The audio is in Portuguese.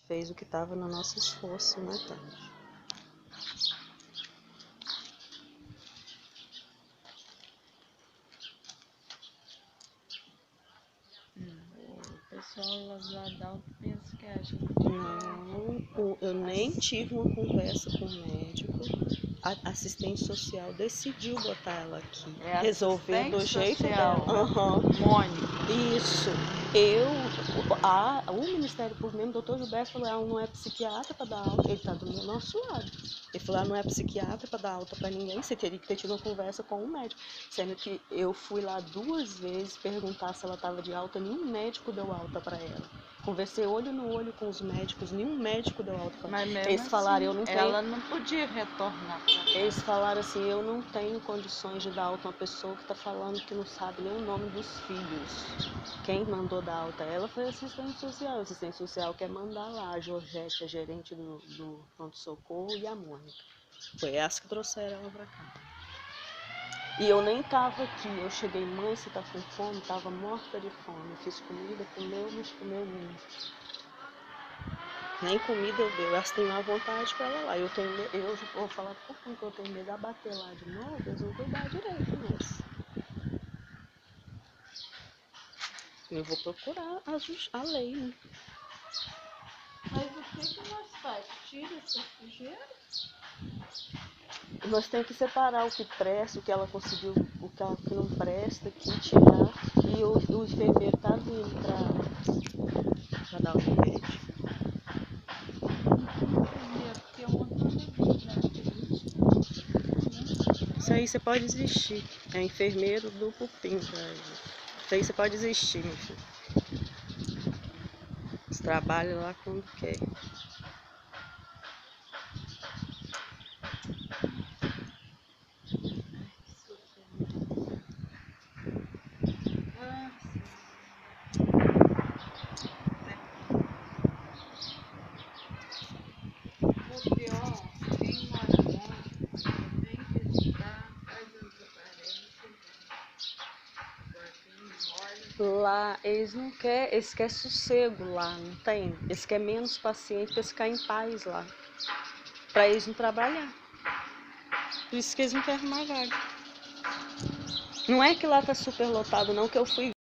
fez o que estava no nosso esforço, né, Tati? O pessoal lá da alta pensa que acha. Não, eu nem tive uma conversa com o médico. A assistente social decidiu botar ela aqui. É resolver do jeito social, dela. Mônica. Isso. O Ministério Público, mesmo, o doutor Gilberto falou, ela não é psiquiatra para dar alta. Ele está do nosso lado. Ele falou, ela não é psiquiatra para dar alta para ninguém. Você teria que ter tido uma conversa com o médico. Sendo que eu fui lá 2 vezes perguntar se ela estava de alta, nenhum médico deu alta para ela. Conversei olho no olho com os médicos, nenhum médico deu alta para ela. Mas mesmo Eles falaram, eu não tenho. Ela não podia retornar para casa. Eles falaram assim, eu não tenho condições de dar alta a uma pessoa que está falando que não sabe nem o nome dos filhos. Quem mandou dar alta ela foi a assistente social. A assistente social quer mandar lá a Georgette, a gerente do pronto-socorro, e a Mônica. Foi essa que trouxeram ela para cá. E eu nem tava aqui. Eu cheguei, mãe, você tá com fome? Tava morta de fome. Fiz comida, comeu, mas comeu muito. Nem comida eu dei, elas têm má vontade com ela lá. Eu vou falar por que eu tenho medo de abater lá de novo, eles vão cuidar direito, mas eu vou procurar a lei, né? Mas o que nós faz? Tira essa sujeira? Nós temos que separar o que presta, o que ela conseguiu, o que não presta, aqui tirar. E o enfermeiro tá vindo pra dar o remédio. Porque eu montão de vida. Isso aí você pode desistir. É enfermeiro do Pupim. Isso aí você pode desistir, meu filho. Você trabalha lá quando quer. O pior, quem mora longe, vem visitar, faz as aparências. Agora quem mora. Lá, eles não querem, eles querem sossego lá, não tem? Eles querem menos paciente para ficar em paz lá. Para eles não trabalhar. Por isso que eles não querem arrumar vaga. Não é que lá tá super lotado, não, que eu fui